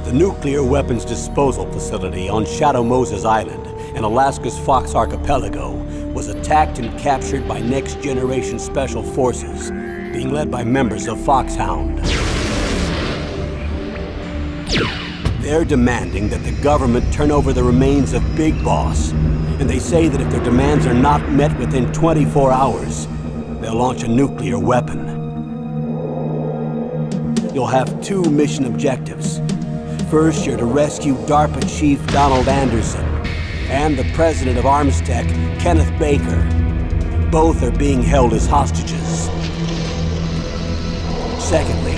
The nuclear weapons disposal facility on Shadow Moses Island in Alaska's Fox Archipelago was attacked and captured by next-generation special forces, being led by members of Foxhound. They're demanding that the government turn over the remains of Big Boss, and they say that if their demands are not met within 24 hours, they'll launch a nuclear weapon. You'll have two mission objectives. First, you're to rescue DARPA Chief Donald Anderson and the President of Armstech, Kenneth Baker. Both are being held as hostages. Secondly,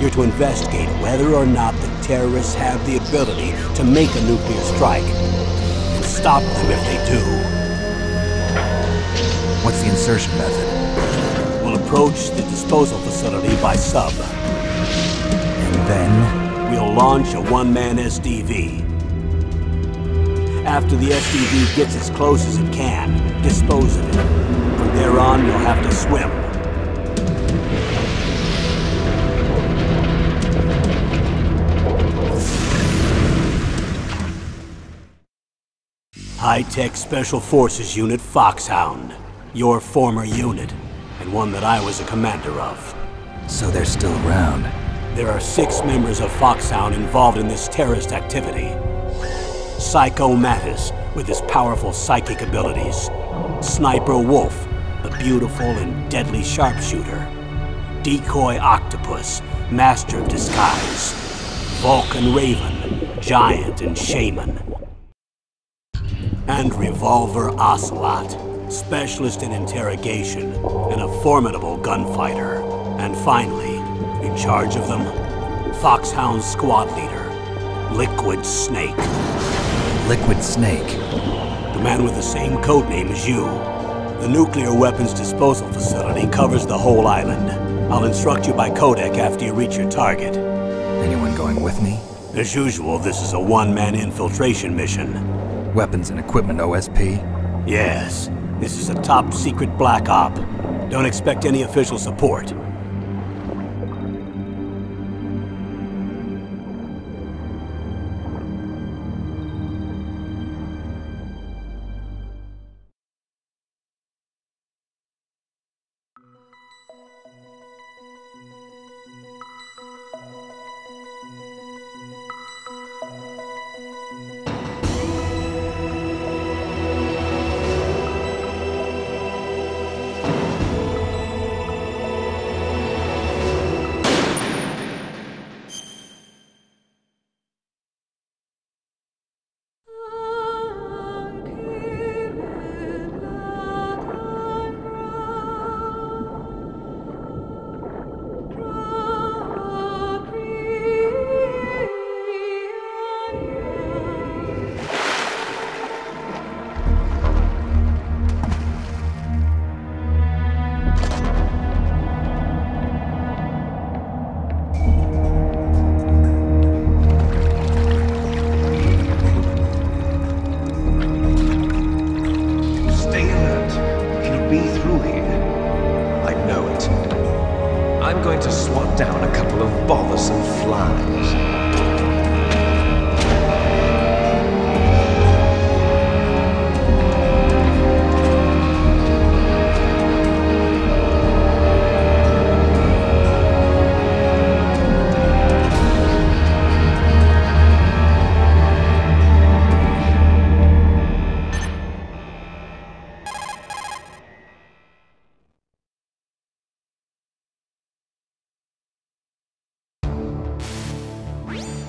you're to investigate whether or not the terrorists have the ability to make a nuclear strike, and stop them if they do. What's the insertion method? We'll approach the disposal facility by sub. And then? We'll launch a one-man SDV. After the SDV gets as close as it can, dispose of it. From there on, you'll have to swim. High-Tech Special Forces Unit Foxhound. Your former unit, and one that I was a commander of. So they're still around. There are 6 members of Foxhound involved in this terrorist activity. Psycho Mattis, with his powerful psychic abilities. Sniper Wolf, the beautiful and deadly sharpshooter. Decoy Octopus, master of disguise. Vulcan Raven, giant and shaman. And Revolver Ocelot, specialist in interrogation and a formidable gunfighter. And finally, in charge of them, Foxhound's squad leader, Liquid Snake. Liquid Snake? The man with the same codename as you. The nuclear weapons disposal facility covers the whole island. I'll instruct you by codec after you reach your target. Anyone going with me? As usual, this is a one-man infiltration mission. Weapons and equipment OSP? Yes. This is a top-secret black op. Don't expect any official support.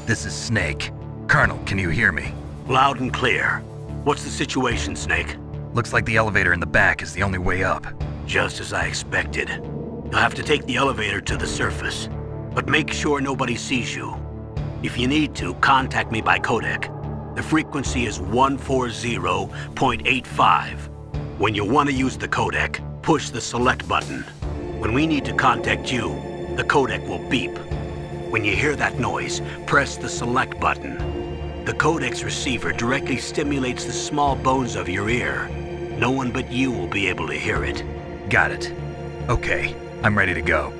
This is Snake. Colonel, can you hear me? Loud and clear. What's the situation, Snake? Looks like the elevator in the back is the only way up. Just as I expected. You'll have to take the elevator to the surface. But make sure nobody sees you. If you need to, contact me by codec. The frequency is 140.85. When you want to use the codec, push the select button. When we need to contact you, the codec will beep. When you hear that noise, press the select button. The codec's receiver directly stimulates the small bones of your ear. No one but you will be able to hear it. Got it. Okay, I'm ready to go.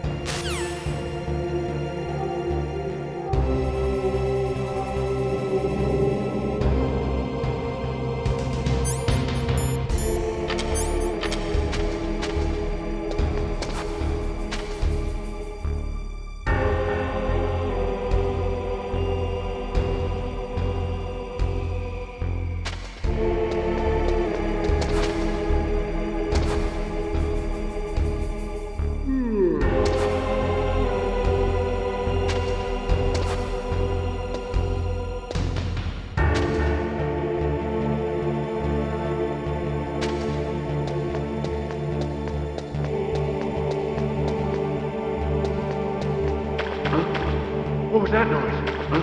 What was that noise? Huh?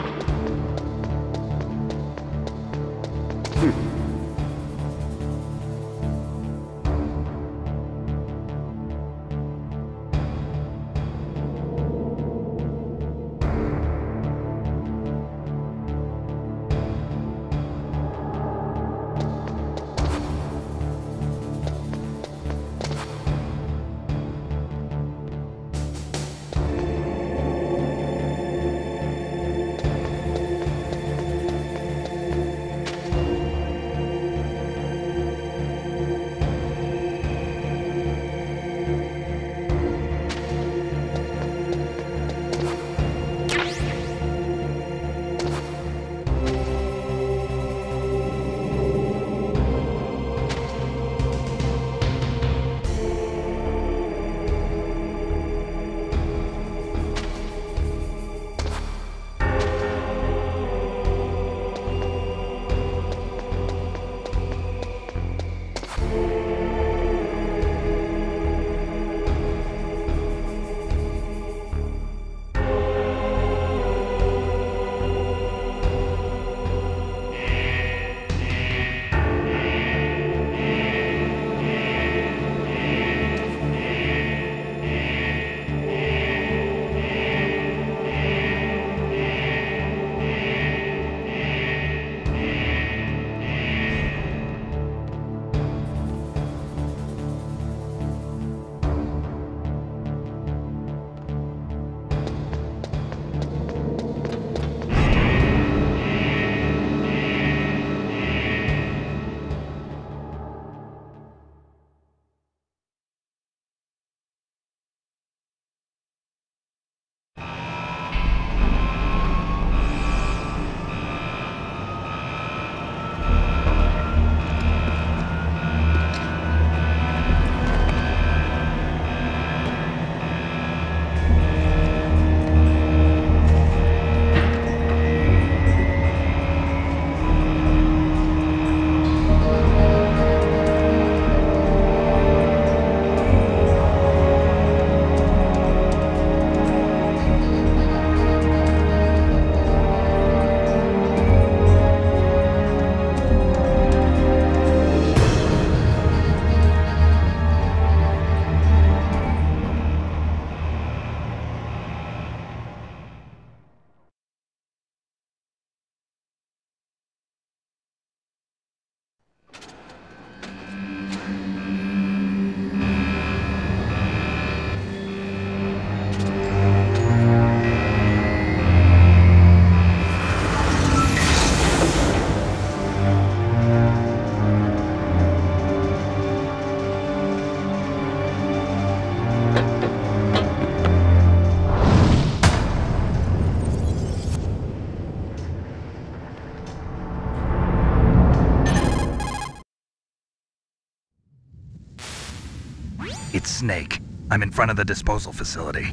It's Snake. I'm in front of the disposal facility.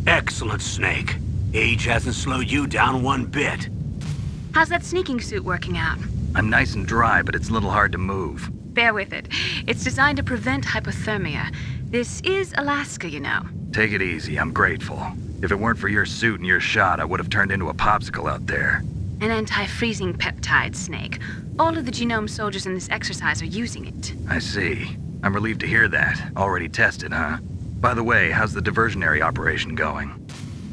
Excellent, Snake. Age hasn't slowed you down one bit. How's that sneaking suit working out? I'm nice and dry, but it's a little hard to move. bear with it. It's designed to prevent hypothermia. This is Alaska, you know. Take it easy, I'm grateful. If it weren't for your suit and your shot, I would have turned into a popsicle out there. An anti-freezing peptide, Snake. All of the genome soldiers in this exercise are using it. I see. I'm relieved to hear that. Already tested, huh? By the way, how's the diversionary operation going?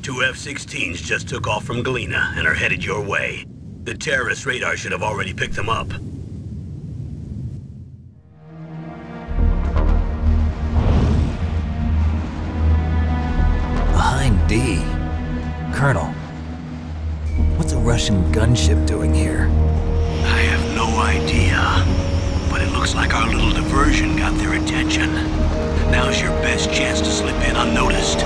2 F-16s just took off from Galena and are headed your way. The terrorist radar should have already picked them up. Behind D. Colonel, what's a Russian gunship doing here? I have no idea, but it looks like our little diversion got their attention. Now's your best chance to slip in unnoticed.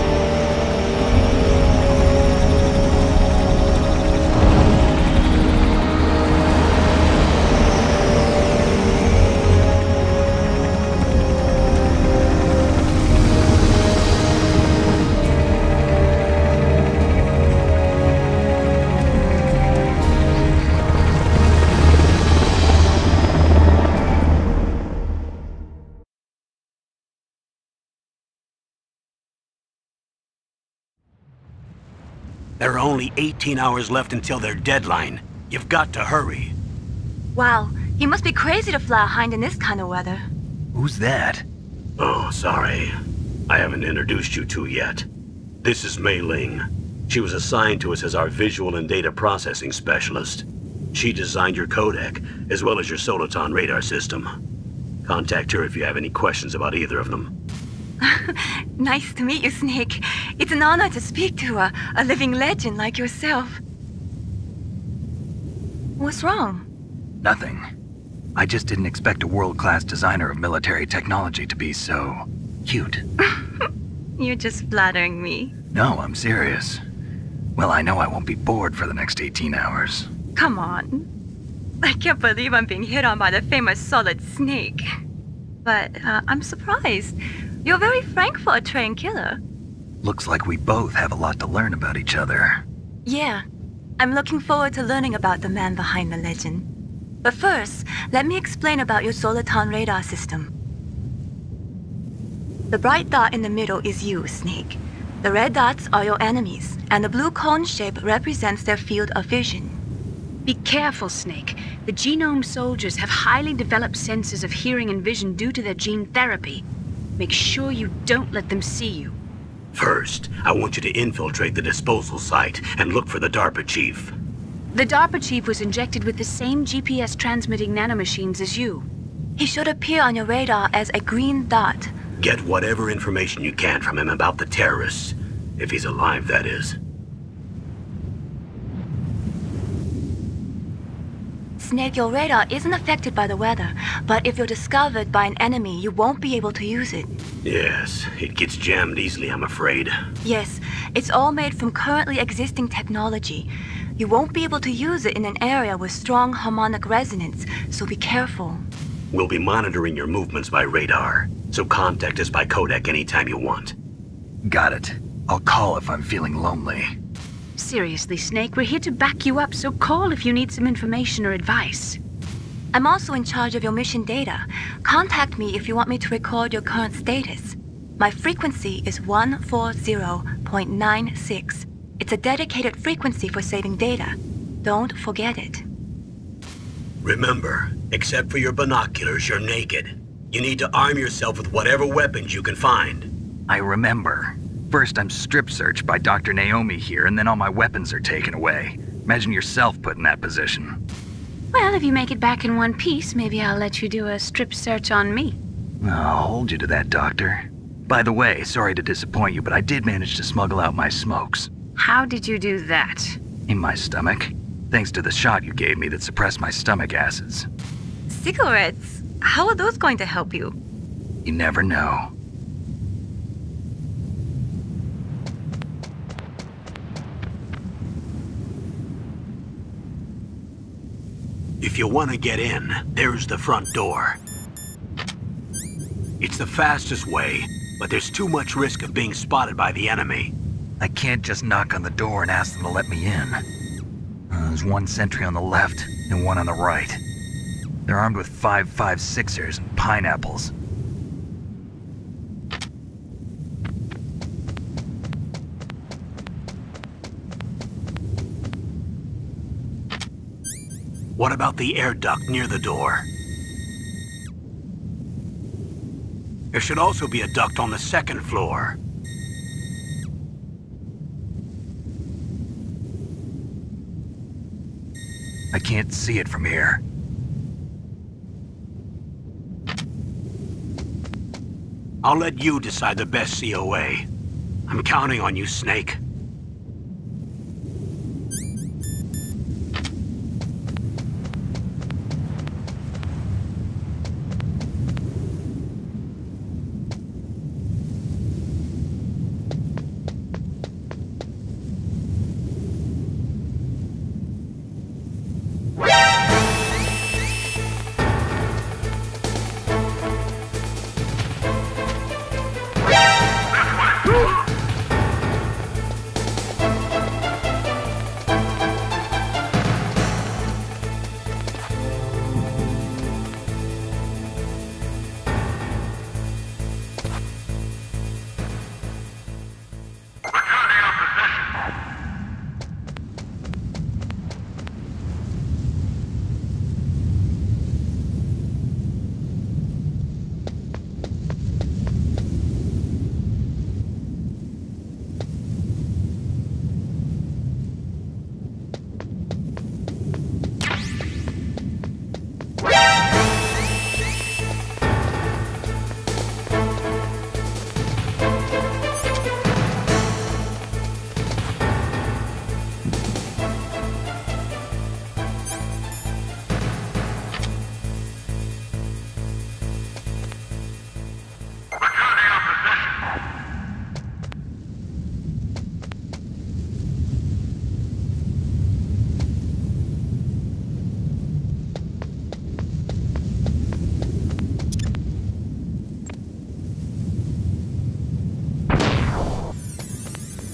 There are only 18 hours left until their deadline. You've got to hurry. Wow, he must be crazy to fly a hind in this kind of weather. Who's that? Oh, sorry. I haven't introduced you to yet. This is Mei Ling. She was assigned to us as our visual and data processing specialist. She designed your codec, as well as your Soliton radar system. Contact her if you have any questions about either of them. Nice to meet you, Snake. It's an honor to speak to a living legend like yourself. What's wrong? Nothing. I just didn't expect a world-class designer of military technology to be so cute. You're just flattering me. No, I'm serious. Well, I know I won't be bored for the next 18 hours. Come on. I can't believe I'm being hit on by the famous Solid Snake. But I'm surprised. You're very frank for a trained killer. Looks like we both have a lot to learn about each other. Yeah. I'm looking forward to learning about the man behind the legend. But first, let me explain about your Soliton radar system. The bright dot in the middle is you, Snake. The red dots are your enemies, and the blue cone shape represents their field of vision. Be careful, Snake. The genome soldiers have highly developed senses of hearing and vision due to their gene therapy. Make sure you don't let them see you. First, I want you to infiltrate the disposal site and look for the DARPA chief. The DARPA chief was injected with the same GPS transmitting nanomachines as you. He should appear on your radar as a green dot. Get whatever information you can from him about the terrorists. If he's alive, that is. Snake, your radar isn't affected by the weather, but if you're discovered by an enemy, you won't be able to use it. Yes, it gets jammed easily, I'm afraid. Yes, it's all made from currently existing technology. You won't be able to use it in an area with strong harmonic resonance, so be careful. We'll be monitoring your movements by radar, so contact us by codec anytime you want. Got it. I'll call if I'm feeling lonely. Seriously, Snake, we're here to back you up, so call if you need some information or advice. I'm also in charge of your mission data. Contact me if you want me to record your current status. My frequency is 140.96. It's a dedicated frequency for saving data. Don't forget it. Remember, except for your binoculars, you're naked. You need to arm yourself with whatever weapons you can find. I remember. First, I'm strip searched by Dr. Naomi here, and then all my weapons are taken away. Imagine yourself put in that position. Well, if you make it back in one piece, maybe I'll let you do a strip search on me. I'll hold you to that, Doctor. By the way, sorry to disappoint you, but I did manage to smuggle out my smokes. How did you do that? In my stomach. Thanks to the shot you gave me that suppressed my stomach acids. Cigarettes? How are those going to help you? You never know. If you want to get in, there's the front door. It's the fastest way, but there's too much risk of being spotted by the enemy. I can't just knock on the door and ask them to let me in. There's one sentry on the left and one on the right. They're armed with 5.56ers and pineapples. What about the air duct near the door? There should also be a duct on the second floor. I can't see it from here. I'll let you decide the best COA. I'm counting on you, Snake.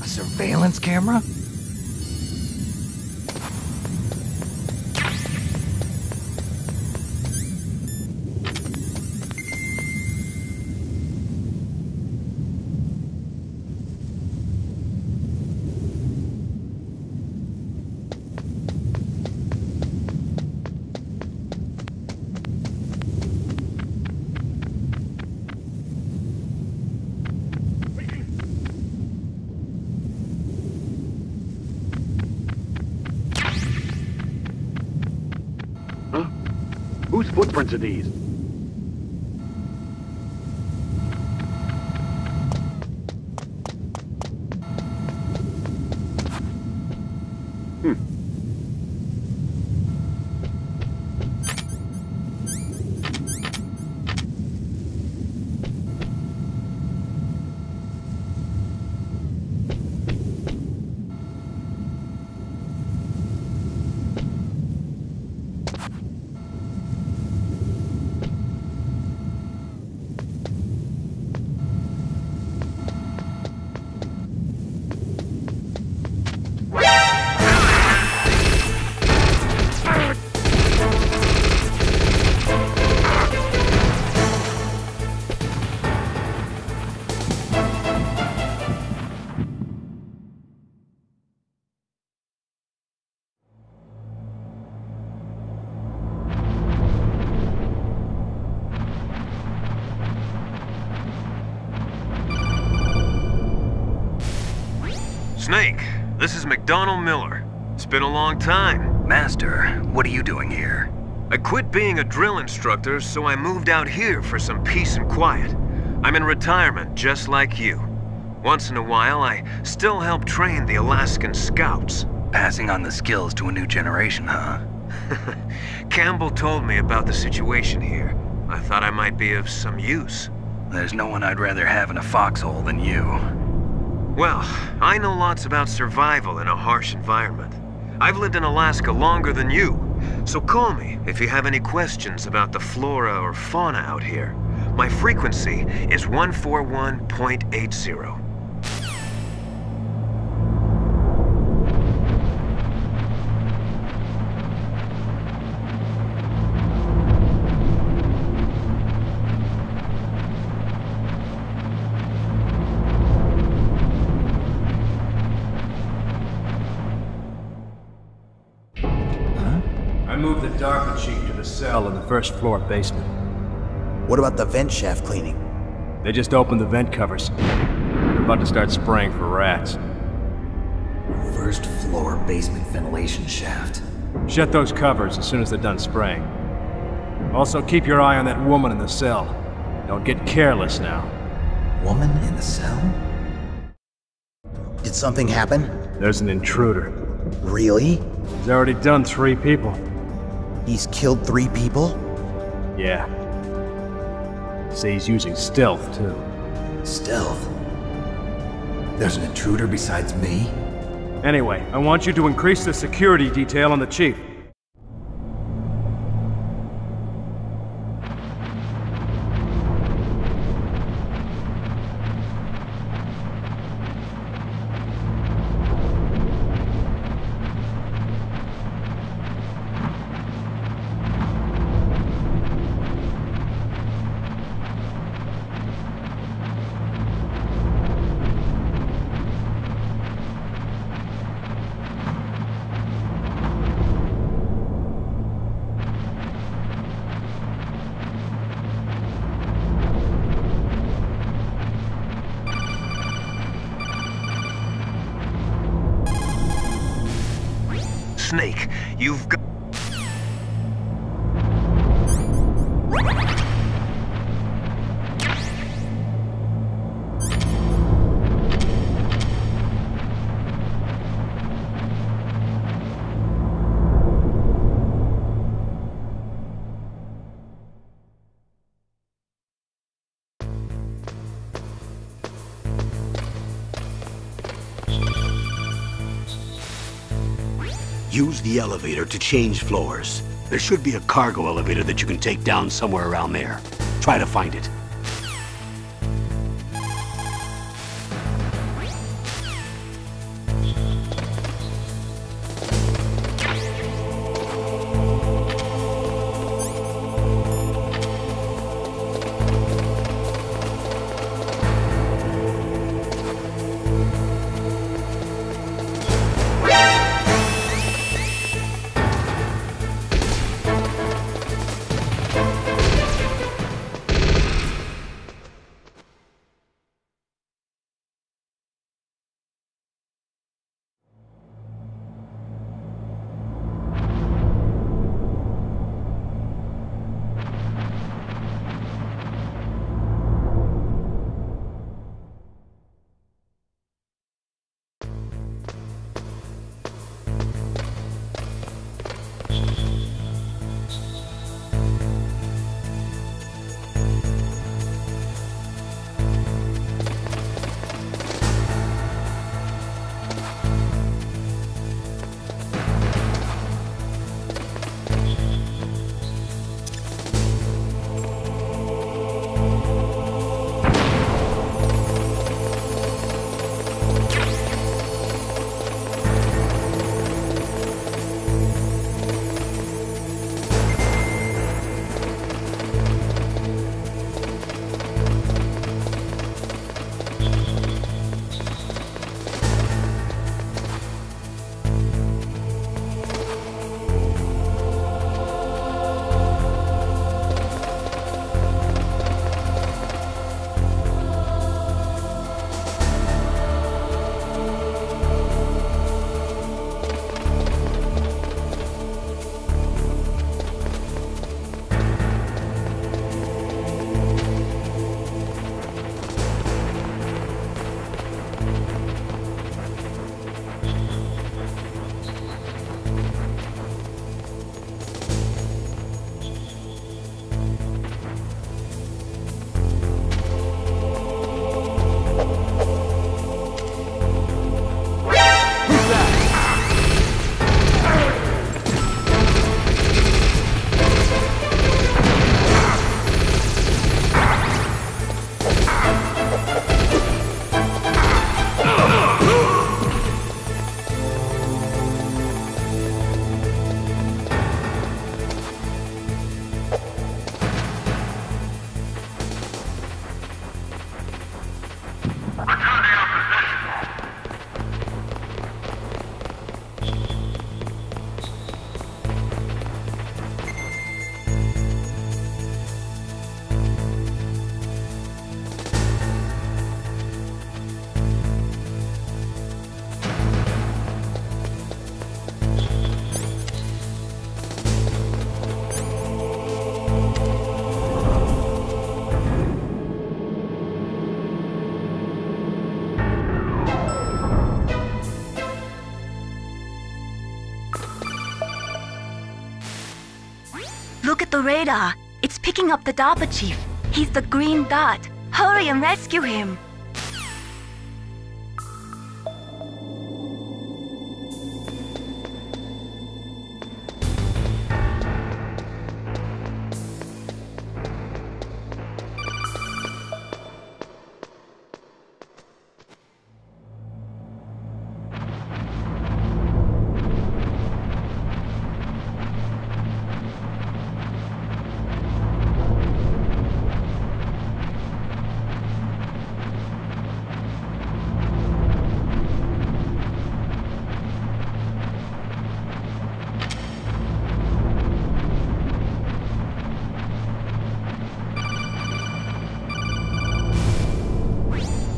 Surveillance camera? Whose footprints are these? Snake, this is McDonald Miller. It's been a long time. Master, what are you doing here? I quit being a drill instructor, so I moved out here for some peace and quiet. I'm in retirement, just like you. Once in a while, I still help train the Alaskan Scouts. Passing on the skills to a new generation, huh? Campbell told me about the situation here. I thought I might be of some use. There's no one I'd rather have in a foxhole than you. Well, I know lots about survival in a harsh environment. I've lived in Alaska longer than you, so call me if you have any questions about the flora or fauna out here. My frequency is 141.80. cell in the first floor basement. What about the vent shaft cleaning? They just opened the vent covers. They're about to start spraying for rats. First floor basement ventilation shaft. Shut those covers as soon as they're done spraying. Also, keep your eye on that woman in the cell. Don't get careless now. Woman in the cell? Did something happen? There's an intruder. Really? He's already done 3 people. He's killed 3 people? Yeah. Say he's using stealth, too. Stealth? There's an intruder besides me? Anyway, I want you to increase the security detail on the chief. Snake, you've got... Use the elevator to change floors. There should be a cargo elevator that you can take down somewhere around there. Try to find it. the radar. It's picking up the DARPA chief. He's the green dot. Hurry and rescue him.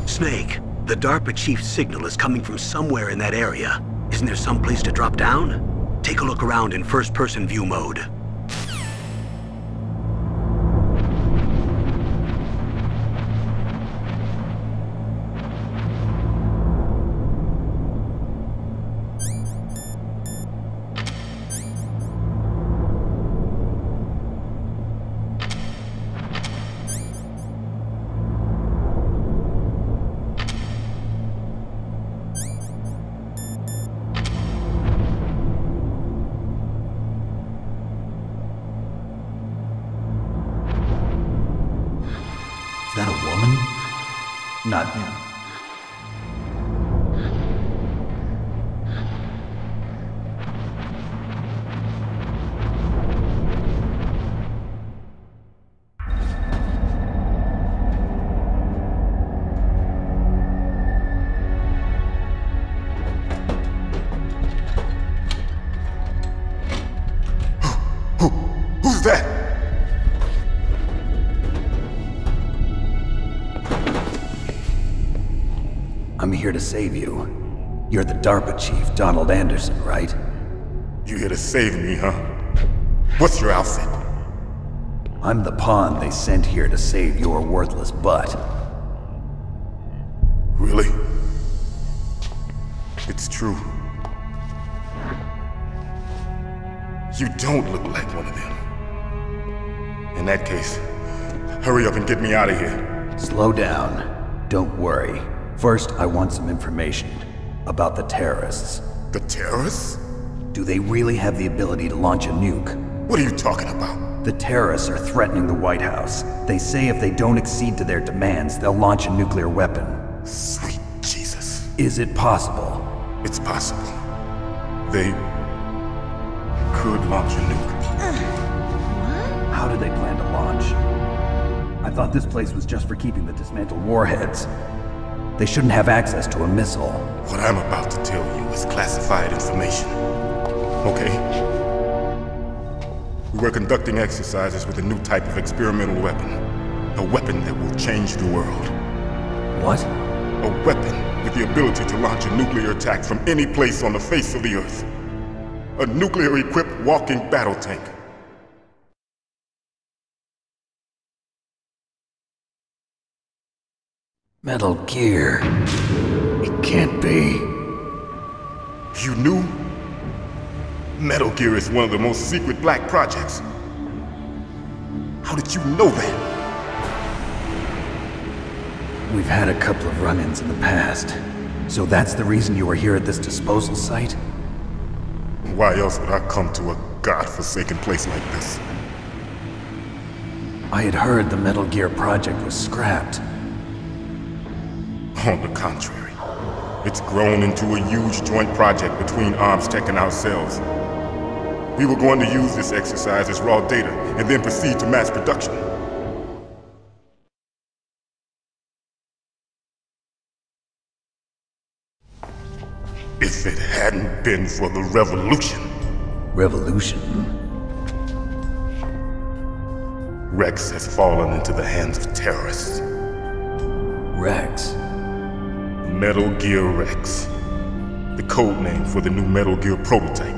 Snake, the DARPA chief's signal is coming from somewhere in that area. Isn't there some place to drop down? Take a look around in first-person view mode. Is that a woman? Not him. Who's that? I'm here to save you. You're the DARPA chief, Donald Anderson, right? You here to save me, huh? What's your outfit? I'm the pawn they sent here to save your worthless butt. Really? It's true. You don't look like one of them. In that case, hurry up and get me out of here. Slow down. Don't worry. First, I want some information about the terrorists. The terrorists? Do they really have the ability to launch a nuke? What are you talking about? The terrorists are threatening the White House. They say if they don't accede to their demands, they'll launch a nuclear weapon. Sweet Jesus. Is it possible? It's possible. They could launch a nuke. How do they plan to launch? I thought this place was just for keeping the dismantled warheads. They shouldn't have access to a missile. What I'm about to tell you is classified information. Okay? We were conducting exercises with a new type of experimental weapon. A weapon that will change the world. What? A weapon with the ability to launch a nuclear attack from any place on the face of the Earth. A nuclear-equipped walking battle tank. Metal Gear. It can't be. You knew? Metal Gear is one of the most secret black projects. How did you know that? We've had a couple of run-ins in the past. So that's the reason you were here at this disposal site? Why else would I come to a godforsaken place like this? I had heard the Metal Gear project was scrapped. On the contrary, it's grown into a huge joint project between Arms Tech and ourselves. We were going to use this exercise as raw data and then proceed to mass production. If it hadn't been for the revolution. Revolution? Rex has fallen into the hands of terrorists. Rex? Metal Gear Rex. The code name for the new Metal Gear prototype.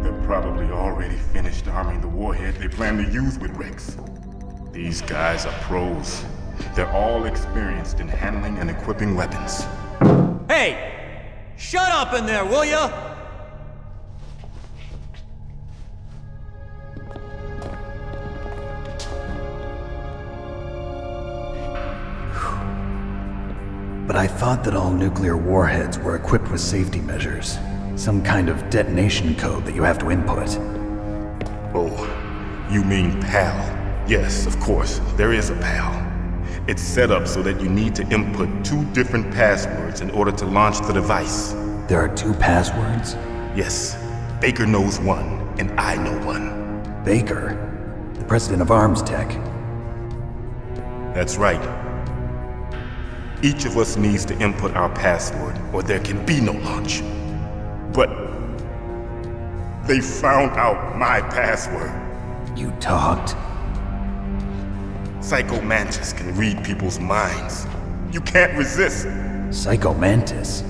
They're probably already finished arming the warhead they plan to use with Rex. These guys are pros. They're all experienced in handling and equipping weapons. Hey! Shut up in there, will ya? But I thought that all nuclear warheads were equipped with safety measures. Some kind of detonation code that you have to input. Oh, you mean PAL? Yes, of course, there is a PAL. It's set up so that you need to input 2 different passwords in order to launch the device. There are 2 passwords? Yes. Baker knows one, and I know one. Baker? The president of Arms Tech? That's right. Each of us needs to input our password, or there can be no launch. But they found out my password. You talked? Psycho Mantis can read people's minds. You can't resist. Psycho Mantis?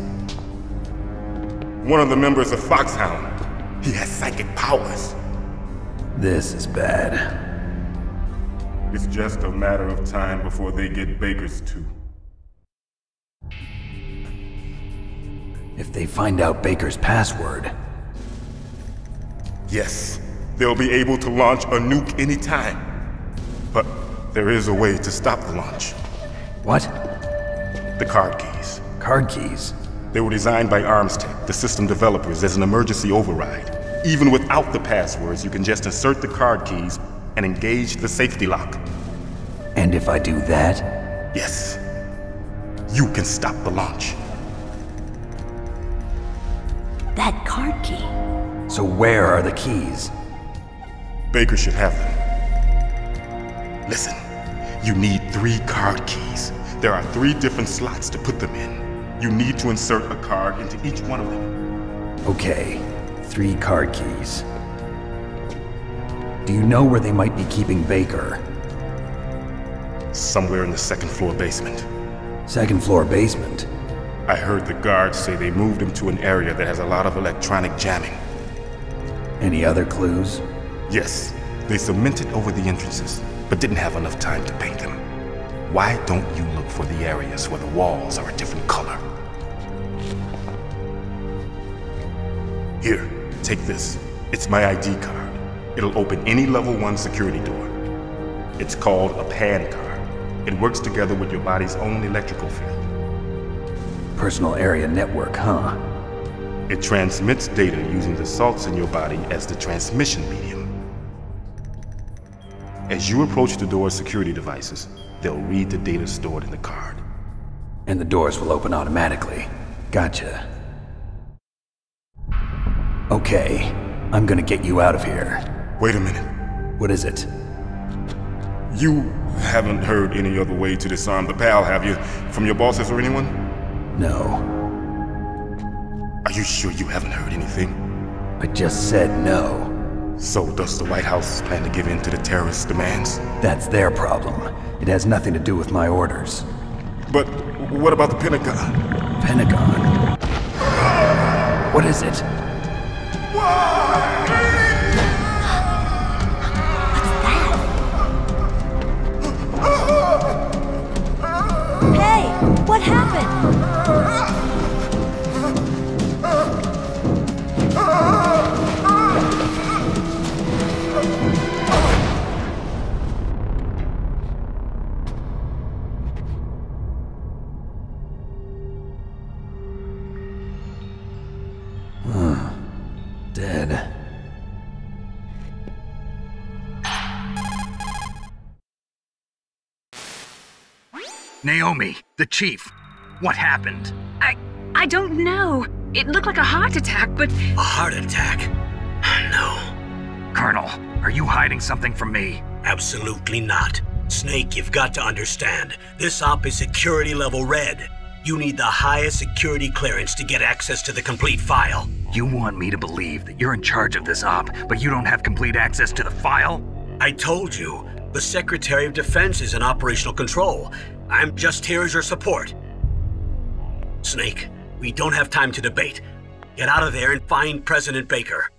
One of the members of Foxhound. He has psychic powers. This is bad. It's just a matter of time before they get Baker's too. If they find out Baker's password... Yes, they'll be able to launch a nuke anytime. But there is a way to stop the launch. What? The card keys. Card keys? They were designed by Arms Tech, the system developers, as an emergency override. Even without the passwords, you can just insert the card keys and engage the safety lock. And if I do that? Yes. You can stop the launch. That card key. So where are the keys? Baker should have them. Listen, you need 3 card keys. There are 3 different slots to put them in. You need to insert a card into each one of them. Okay, 3 card keys. Do you know where they might be keeping Baker? Somewhere in the 2nd floor basement. 2nd floor basement? I heard the guards say they moved him to an area that has a lot of electronic jamming. Any other clues? Yes, they cemented over the entrances, but didn't have enough time to paint them. Why don't you look for the areas where the walls are a different color? Here, take this. It's my ID card. It'll open any level 1 security door. It's called a PAN card. It works together with your body's own electrical field. Personal area network, huh? It transmits data using the salts in your body as the transmission medium. As you approach the door's security devices, they'll read the data stored in the card. And the doors will open automatically. Gotcha. Okay, I'm gonna get you out of here. Wait a minute. What is it? You haven't heard any other way to disarm the PAL, have you? From your bosses or anyone? No. Are you sure you haven't heard anything? I just said no. So does the White House plan to give in to the terrorists' demands? That's their problem. It has nothing to do with my orders. But what about the Pentagon? Pentagon? What is it? Hey, what happened? Dead. Naomi, the chief. What happened? I don't know. It looked like a heart attack, but... A heart attack? No. Colonel, are you hiding something from me? Absolutely not. Snake, you've got to understand. This op is security level red. You need the highest security clearance to get access to the complete file. You want me to believe that you're in charge of this op, but you don't have complete access to the file? I told you, the Secretary of Defense is in operational control. I'm just here as your support. Snake, we don't have time to debate. Get out of there and find President Baker.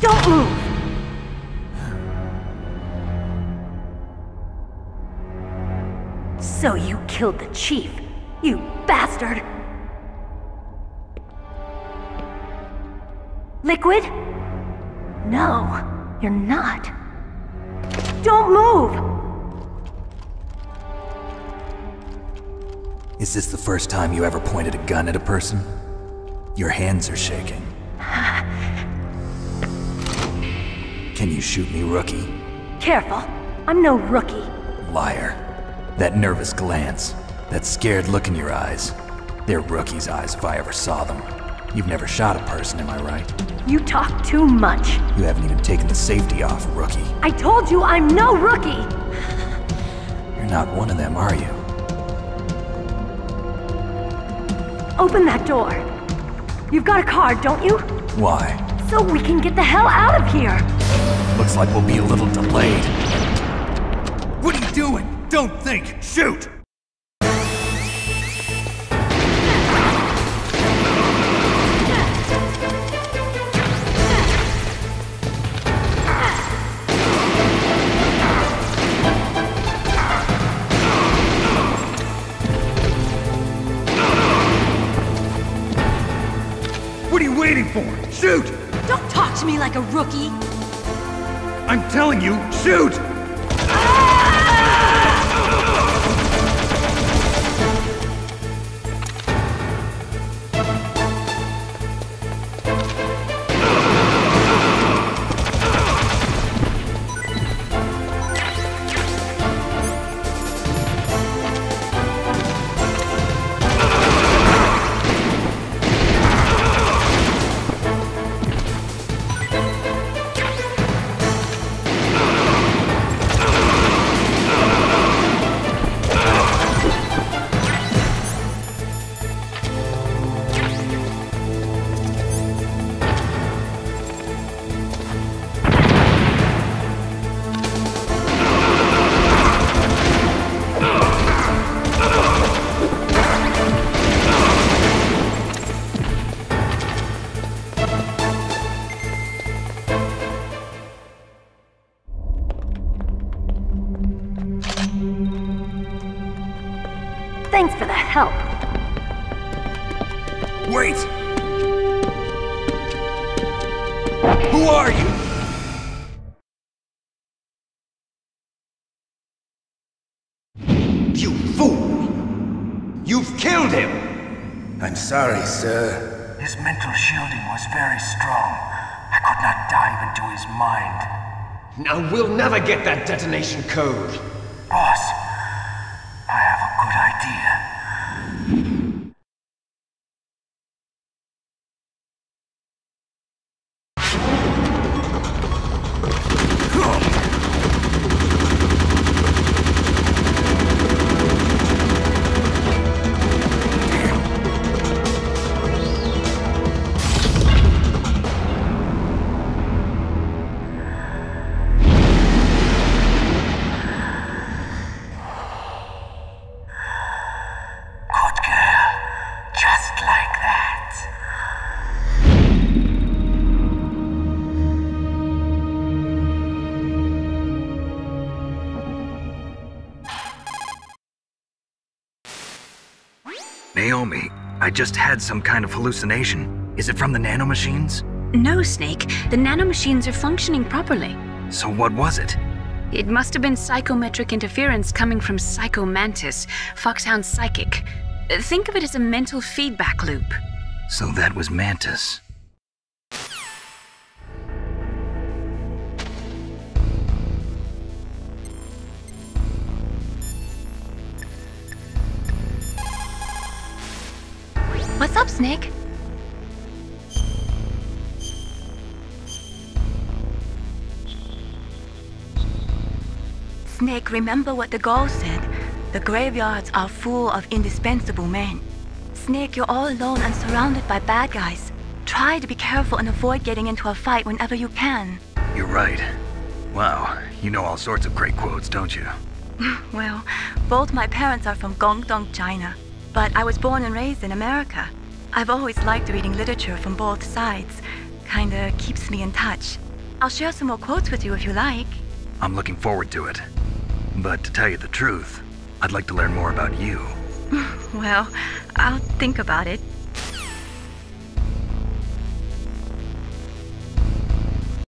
Don't move! So you killed the chief, you bastard! Liquid? No, you're not. Don't move! Is this the first time you ever pointed a gun at a person? Your hands are shaking. Can you shoot me, rookie? Careful, I'm no rookie. Liar. That nervous glance, that scared look in your eyes. They're rookie's eyes if I ever saw them. You've never shot a person, am I right? You talk too much. You haven't even taken the safety off, rookie. I told you I'm no rookie! You're not one of them, are you? Open that door. You've got a card, don't you? Why? So we can get the hell out of here! Looks like we'll be a little delayed. What are you doing? Don't think! Shoot! What are you waiting for? Shoot! Don't talk to me like a rookie! I'm telling you, shoot! Thanks for the help. Wait! Who are you? You fool! You've killed him! I'm sorry, sir. His mental shielding was very strong. I could not dive into his mind. Now we'll never get that detonation code. Boss, I have a good idea. Naomi, I just had some kind of hallucination. Is it from the nanomachines? No, Snake. The nanomachines are functioning properly. So what was it? It must have been psychometric interference coming from Psycho Mantis, Foxhound's psychic. Think of it as a mental feedback loop. So that was Mantis. What's up, Snake? Snake, remember what the girl said. The graveyards are full of indispensable men. Snake, you're all alone and surrounded by bad guys. Try to be careful and avoid getting into a fight whenever you can. You're right. Wow, you know all sorts of great quotes, don't you? Well, both my parents are from Guangdong, China. But I was born and raised in America. I've always liked reading literature from both sides. Kinda keeps me in touch. I'll share some more quotes with you if you like. I'm looking forward to it. But to tell you the truth, I'd like to learn more about you. Well, I'll think about it.